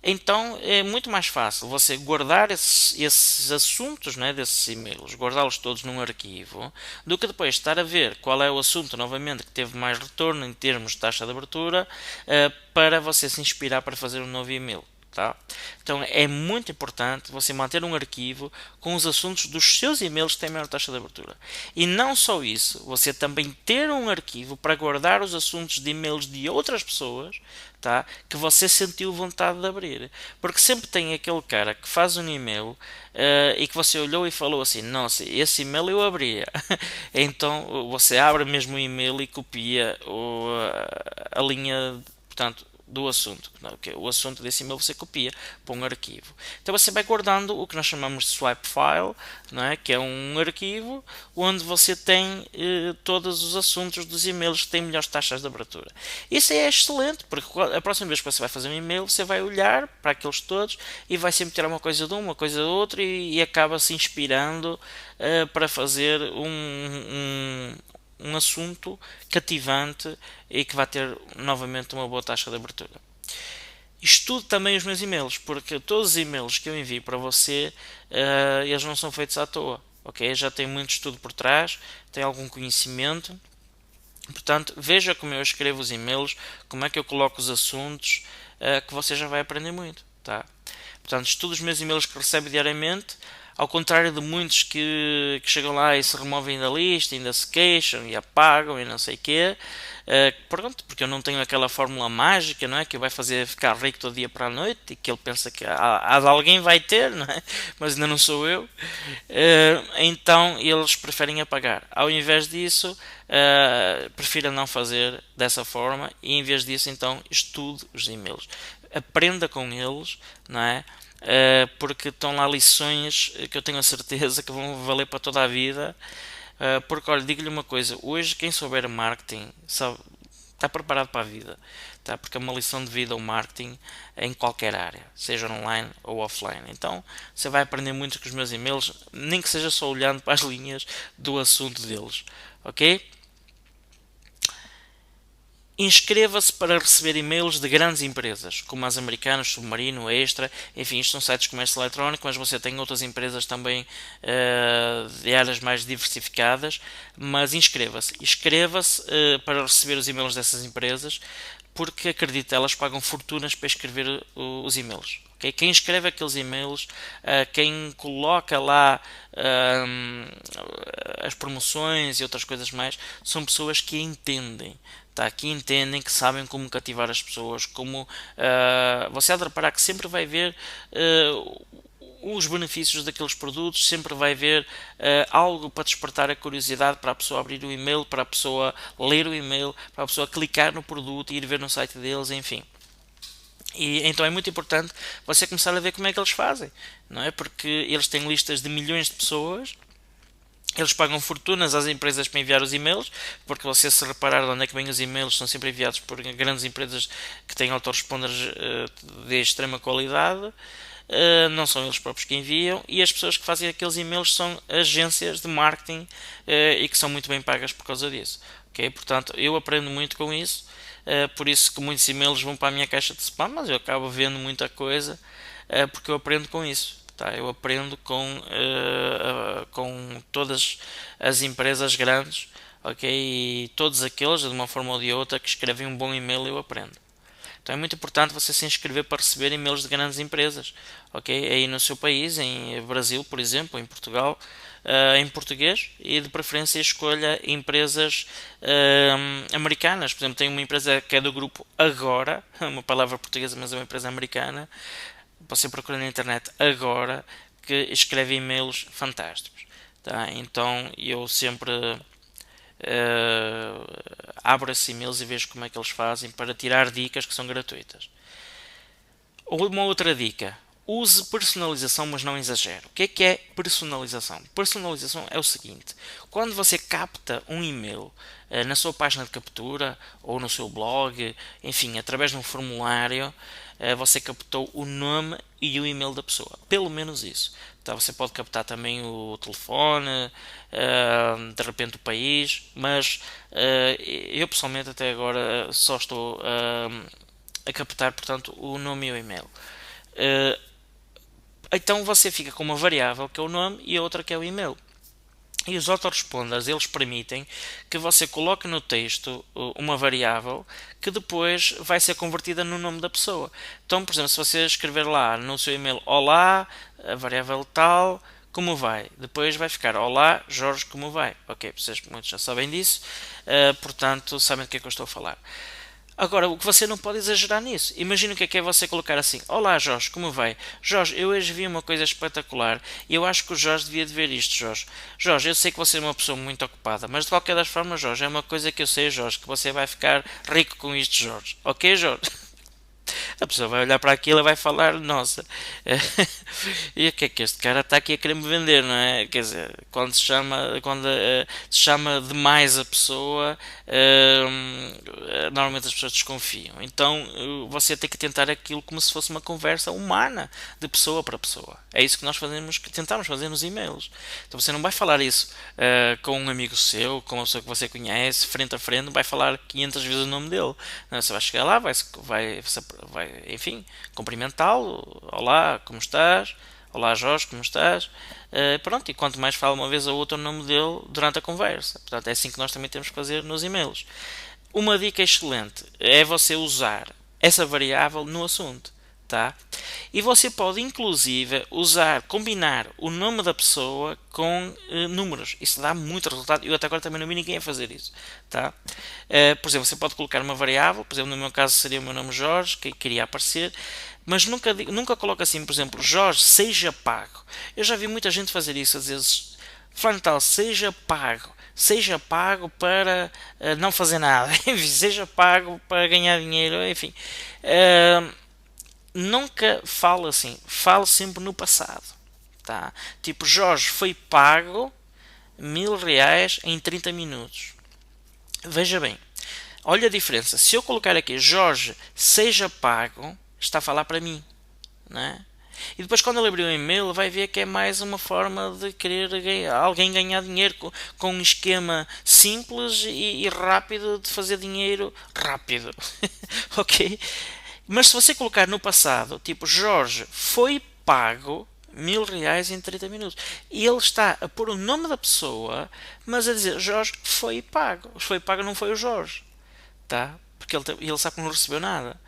Então é muito mais fácil você guardar esses assuntos, né, desses e-mails, guardá-los todos num arquivo, do que depois estar a ver qual é o assunto novamente que teve mais retorno em termos de taxa de abertura, para você se inspirar para fazer um novo e-mail. Tá? Então é muito importante você manter um arquivo com os assuntos dos seus e-mails que têm maior taxa de abertura. E não só isso, você também ter um arquivo para guardar os assuntos de e-mails de outras pessoas, tá? Que você sentiu vontade de abrir. Porque sempre tem aquele cara que faz um e-mail e que você olhou e falou assim: nossa, esse e-mail eu abria. Então você abre mesmo o e-mail e copia a linha, portanto, do assunto. O assunto desse e-mail você copia para um arquivo. Então você vai guardando o que nós chamamos de swipe file, não é? Que é um arquivo onde você tem todos os assuntos dos e-mails que têm melhores taxas de abertura. Isso é excelente, porque a próxima vez que você vai fazer um e-mail, você vai olhar para aqueles todos e vai sempre tirar uma coisa de um, uma coisa de outro, e acaba se inspirando para fazer um assunto cativante e que vai ter novamente uma boa taxa de abertura. Estude também os meus e-mails, porque todos os e-mails que eu envio para você, eles não são feitos à toa, ok? Já tem muito estudo por trás, tem algum conhecimento. Portanto, veja como eu escrevo os e-mails, como é que eu coloco os assuntos, que você já vai aprender muito, tá? Portanto, estude os meus e-mails que recebe diariamente. Ao contrário de muitos que chegam lá e se removem da lista, ainda se queixam e apagam e não sei o quê. Pronto, porque eu não tenho aquela fórmula mágica, não é? Que vai fazer ficar rico do dia para a noite e que ele pensa que alguém vai ter, não é? Mas ainda não sou eu. Então eles preferem apagar. Ao invés disso, prefiro não fazer dessa forma e em vez disso, então estude os e-mails. Aprenda com eles, não é? Porque estão lá lições que eu tenho a certeza que vão valer para toda a vida. Porque, olha, digo-lhe uma coisa: hoje, quem souber marketing sabe, está preparado para a vida, tá? Porque é uma lição de vida o marketing em qualquer área, seja online ou offline. Então, você vai aprender muito com os meus e-mails, nem que seja só olhando para as linhas do assunto deles, ok? Inscreva-se para receber e-mails de grandes empresas, como as americanas, Submarino, Extra, enfim, isto são sites de comércio eletrónico, mas você tem outras empresas também de áreas mais diversificadas, mas inscreva-se para receber os e-mails dessas empresas, porque acredito, elas pagam fortunas para escrever os e-mails. Okay? Quem escreve aqueles e-mails, quem coloca lá as promoções e outras coisas mais, são pessoas que entendem. Tá, que entendem, que sabem como cativar as pessoas, como você há de reparar que sempre vai ver os benefícios daqueles produtos, sempre vai ver algo para despertar a curiosidade para a pessoa abrir o e-mail, para a pessoa ler o e-mail, para a pessoa clicar no produto e ir ver no site deles, enfim. E então é muito importante você começar a ver como é que eles fazem, não é? Porque eles têm listas de milhões de pessoas. Eles pagam fortunas às empresas para enviar os e-mails, porque você se reparar de onde é que vêm os e-mails, são sempre enviados por grandes empresas que têm autoresponders de extrema qualidade. Não são eles próprios que enviam, e as pessoas que fazem aqueles e-mails são agências de marketing e que são muito bem pagas por causa disso. Okay? Portanto, eu aprendo muito com isso, por isso que muitos e-mails vão para a minha caixa de spam, mas eu acabo vendo muita coisa porque eu aprendo com isso. Tá, eu aprendo com todas as empresas grandes, ok? E todos aqueles, de uma forma ou de outra, que escrevem um bom e-mail, eu aprendo. Então é muito importante você se inscrever para receber e-mails de grandes empresas, ok? Aí no seu país, em Brasil, por exemplo, em Portugal, em português, e de preferência escolha empresas americanas. Por exemplo, tem uma empresa que é do grupo Agora, uma palavra portuguesa, mas é uma empresa americana. Você procura na internet Agora, que escreve e-mails fantásticos, tá? Então eu sempre abro esses e-mails e vejo como é que eles fazem para tirar dicas que são gratuitas. Ou uma outra dica: use personalização, mas não exagere. O que é personalização? Personalização é o seguinte: quando você capta um e-mail na sua página de captura ou no seu blog, enfim, através de um formulário, você captou o nome e o e-mail da pessoa. Pelo menos isso. Então, você pode captar também o telefone, de repente o país, mas eu pessoalmente até agora só estou a captar, portanto, o nome e o e-mail. Então você fica com uma variável que é o nome e a outra que é o e-mail. E os autoresponders, eles permitem que você coloque no texto uma variável que depois vai ser convertida no nome da pessoa. Então, por exemplo, se você escrever lá no seu e-mail olá, a variável tal, como vai? Depois vai ficar olá, Jorge, como vai? Ok, vocês muitos já sabem disso, portanto, sabem do que é que eu estou a falar. Agora, o que você não pode exagerar nisso. Imagina o que é você colocar assim: olá Jorge, como vai? Jorge, eu hoje vi uma coisa espetacular e eu acho que o Jorge devia de ver isto, Jorge. Jorge, eu sei que você é uma pessoa muito ocupada, mas de qualquer das formas, Jorge, é uma coisa que eu sei, Jorge, que você vai ficar rico com isto, Jorge. Ok, Jorge? A pessoa vai olhar para aquilo e vai falar: nossa, e o que é que este cara está aqui a querer me vender, não é? Quer dizer, quando se chama demais a pessoa, normalmente as pessoas desconfiam. Então você tem que tentar aquilo como se fosse uma conversa humana, de pessoa para pessoa. É isso que nós fazemos, que tentamos fazer nos e-mails. Então você não vai falar isso com um amigo seu, com uma pessoa que você conhece, frente a frente, vai falar 500 vezes o nome dele. Não, você vai chegar lá, vai enfim, cumprimentá-lo: olá, como estás? Olá Jorge, como estás? Pronto, e quanto mais fala uma vez ou outra o nome dele durante a conversa. Portanto, é assim que nós também temos que fazer nos e-mails. Uma dica excelente é você usar essa variável no assunto. tá? E você pode inclusive combinar o nome da pessoa com números. Isso dá muito resultado. Eu até agora também não vi ninguém a fazer isso, tá? Por exemplo, você pode colocar uma variável, por exemplo, no meu caso seria o meu nome Jorge, que queria aparecer, mas nunca coloca assim, por exemplo, Jorge seja pago. Eu já vi muita gente fazer isso, às vezes, fulano tal, seja pago para não fazer nada, seja pago para ganhar dinheiro, enfim. Nunca fale assim, fale sempre no passado, tá? Tipo, Jorge foi pago 1000 reais em 30 minutos. Veja bem, olha a diferença. Se eu colocar aqui Jorge seja pago, está a falar para mim, né? E depois quando ele abrir o e-mail vai ver que é mais uma forma de querer alguém ganhar dinheiro com um esquema simples e rápido de fazer dinheiro rápido. Ok? Mas se você colocar no passado, tipo Jorge foi pago 1000 reais em 30 minutos. E ele está a pôr o nome da pessoa, mas a dizer Jorge foi pago. Foi pago não foi o Jorge, tá? Porque ele sabe que não recebeu nada.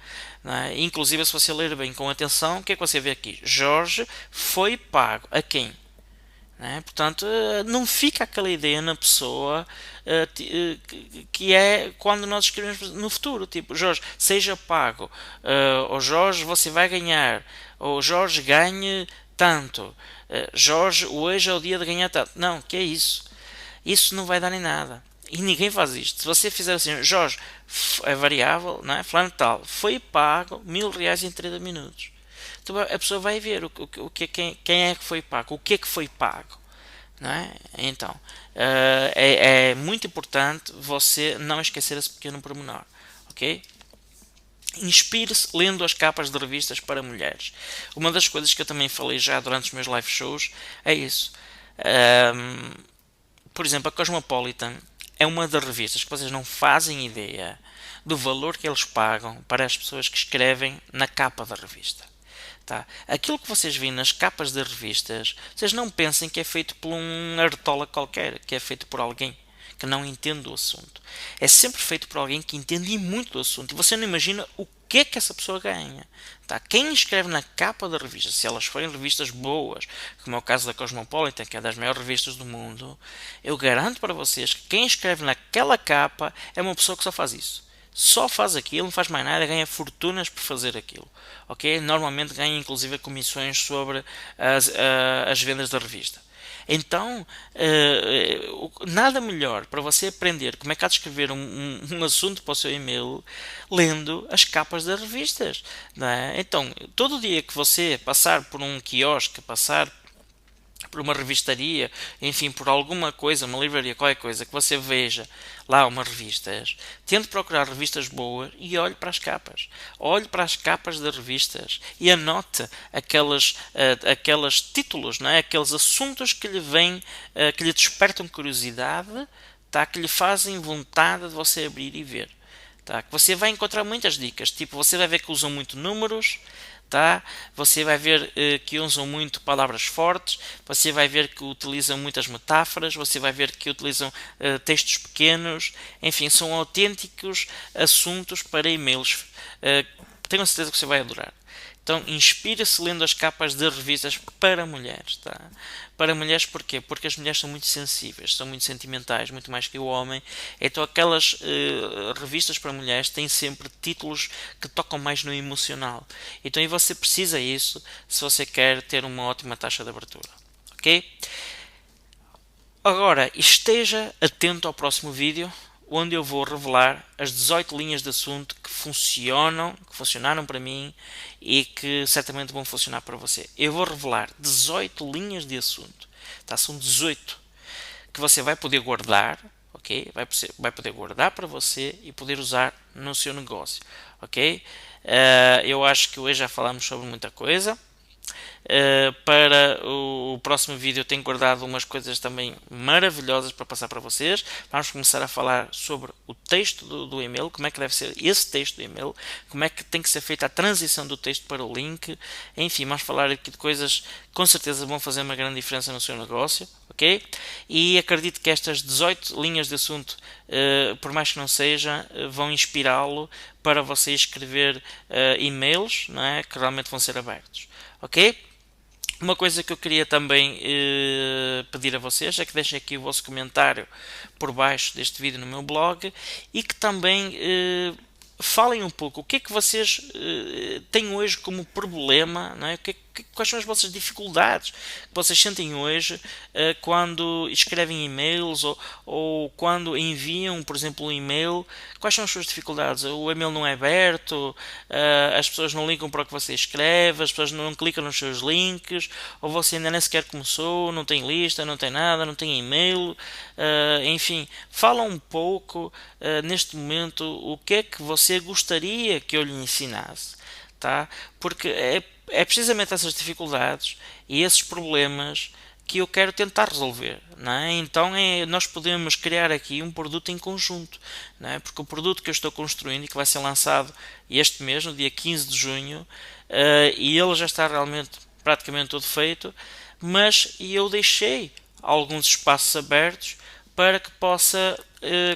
Não é? Inclusive, se você ler bem com atenção, o que é que você vê aqui? Jorge foi pago. A quem? Não é? Portanto, não fica aquela ideia na pessoa que é quando nós escrevemos no futuro. Tipo, Jorge, seja pago. Ou Jorge, você vai ganhar. Ou Jorge, ganhe tanto. Jorge, hoje é o dia de ganhar tanto. Não, que é isso? Isso não vai dar em nada. E ninguém faz isto. Se você fizer assim, Jorge, é variável, não é? Fulano tal, foi pago 1000 reais em 30 minutos. Então a pessoa vai ver quem é que foi pago, o que é que foi pago. Não é? Então, é muito importante você não esquecer esse pequeno pormenor. Ok? Inspire-se lendo as capas de revistas para mulheres. Uma das coisas que eu também falei já durante os meus live shows é isso. Por exemplo, a Cosmopolitan é uma das revistas que vocês não fazem ideia do valor que eles pagam para as pessoas que escrevem na capa da revista. Tá? Aquilo que vocês veem nas capas das revistas, vocês não pensem que é feito por um artola qualquer, que é feito por alguém que não entende o assunto. É sempre feito por alguém que entende muito do assunto. E você não imagina o que é que essa pessoa ganha. Tá? Quem escreve na capa da revista, se elas forem revistas boas, como é o caso da Cosmopolitan, que é das maiores revistas do mundo, eu garanto para vocês que quem escreve naquela capa é uma pessoa que só faz isso. Só faz aquilo, não faz mais nada, ganha fortunas por fazer aquilo. Ok? Normalmente ganha inclusive comissões sobre as vendas da revista. Então, nada melhor para você aprender como é que há de escrever um assunto para o seu e-mail lendo as capas das revistas. Não é? Então, todo dia que você passar por um quiosque, passar por uma revistaria, enfim, por alguma coisa, uma livraria, qualquer coisa, que você veja lá umas revistas, tente procurar revistas boas e olhe para as capas. Olhe para as capas das revistas e anote aqueles títulos, não é? Aqueles assuntos que lhe vêm, que lhe despertam curiosidade, tá? Que lhe fazem vontade de você abrir e ver. Tá? Que você vai encontrar muitas dicas, tipo, você vai ver que usam muito números, tá? Você vai ver que usam muito palavras fortes, você vai ver que utilizam muitas metáforas, você vai ver que utilizam textos pequenos, enfim, são autênticos assuntos para e-mails. Tenho certeza que você vai adorar. Então, inspira-se lendo as capas de revistas para mulheres, tá? Para mulheres porquê? Porque as mulheres são muito sensíveis, são muito sentimentais, muito mais que o homem. Então, aquelas revistas para mulheres têm sempre títulos que tocam mais no emocional. Então, e você precisa isso se você quer ter uma ótima taxa de abertura, ok? Agora, esteja atento ao próximo vídeo, onde eu vou revelar as 18 linhas de assunto que funcionaram para mim e que certamente vão funcionar para você. Eu vou revelar 18 linhas de assunto, tá? São 18 que você vai poder guardar, ok? Vai poder guardar para você e poder usar no seu negócio, ok? Eu acho que hoje já falamos sobre muita coisa. Para o próximo vídeo eu tenho guardado umas coisas também maravilhosas para passar para vocês. Vamos começar a falar sobre o texto do e-mail, como é que deve ser esse texto do e-mail, como é que tem que ser feita a transição do texto para o link. Enfim, vamos falar aqui de coisas que com certeza vão fazer uma grande diferença no seu negócio. Ok? E acredito que estas 18 linhas de assunto, por mais que não seja, vão inspirá-lo para você escrever e-mails, não é? Que realmente vão ser abertos. Ok? Uma coisa que eu queria também pedir a vocês é que deixem aqui o vosso comentário por baixo deste vídeo no meu blog e que também falem um pouco o que é que vocês têm hoje como problema, não é? Quais são as vossas dificuldades que vocês sentem hoje quando escrevem e-mails ou quando enviam, por exemplo, um e-mail. Quais são as suas dificuldades? O e-mail não é aberto, as pessoas não ligam para o que você escreve, as pessoas não clicam nos seus links, ou você ainda nem sequer começou, não tem lista, não tem nada, não tem e-mail. Enfim, fala um pouco neste momento o que é que você gostaria que eu lhe ensinasse, tá? Porque é precisamente essas dificuldades e esses problemas que eu quero tentar resolver, não é? Então nós podemos criar aqui um produto em conjunto, não é? Porque o produto que eu estou construindo e que vai ser lançado este mês, no dia 15 de junho, e ele já está realmente praticamente todo feito, mas eu deixei alguns espaços abertos para que possa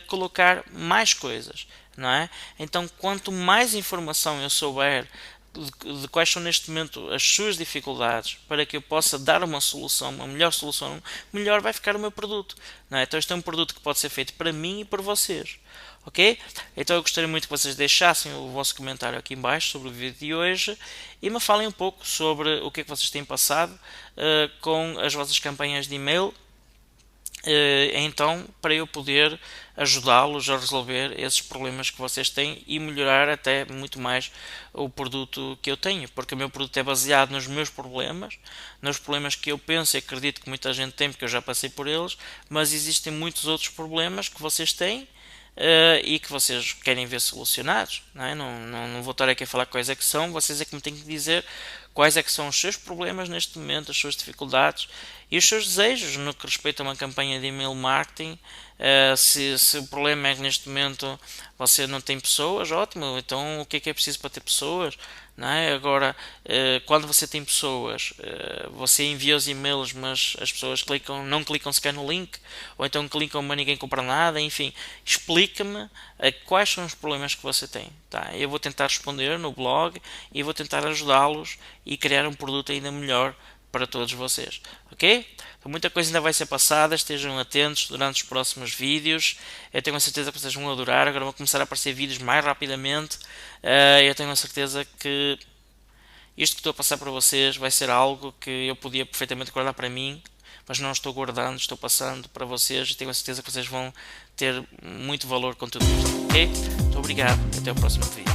colocar mais coisas, não é? Então, quanto mais informação eu souber de quais são neste momento as suas dificuldades para que eu possa dar uma solução, uma melhor solução, melhor vai ficar o meu produto, não é? Então este é um produto que pode ser feito para mim e para vocês, ok? Então eu gostaria muito que vocês deixassem o vosso comentário aqui em baixo sobre o vídeo de hoje e me falem um pouco sobre o que é que vocês têm passado com as vossas campanhas de e-mail, então para eu poder ajudá-los a resolver esses problemas que vocês têm e melhorar até muito mais o produto que eu tenho, porque o meu produto é baseado nos meus problemas, nos problemas que eu penso e acredito que muita gente tem, porque eu já passei por eles, mas existem muitos outros problemas que vocês têm e que vocês querem ver solucionados, não é? Não vou estar aqui a falar quais é que são, vocês é que me têm que dizer quais é que são os seus problemas neste momento, as suas dificuldades e os seus desejos no que respeita a uma campanha de email marketing. Se o problema é que neste momento você não tem pessoas, ótimo, então o que é preciso para ter pessoas? Não é? Agora, quando você tem pessoas, você envia os e-mails, mas as pessoas não clicam sequer no link, ou então clicam, mas ninguém compra nada. Enfim, explica-me quais são os problemas que você tem. Tá? Eu vou tentar responder no blog e vou tentar ajudá-los e criar um produto ainda melhor para todos vocês, ok? Então, muita coisa ainda vai ser passada, estejam atentos durante os próximos vídeos. Eu tenho a certeza que vocês vão adorar. Agora vão começar a aparecer vídeos mais rapidamente. Eu tenho a certeza que isto que estou a passar para vocês vai ser algo que eu podia perfeitamente guardar para mim, mas não estou guardando, estou passando para vocês e tenho a certeza que vocês vão ter muito valor com tudo isto, ok? Muito obrigado, até o próximo vídeo.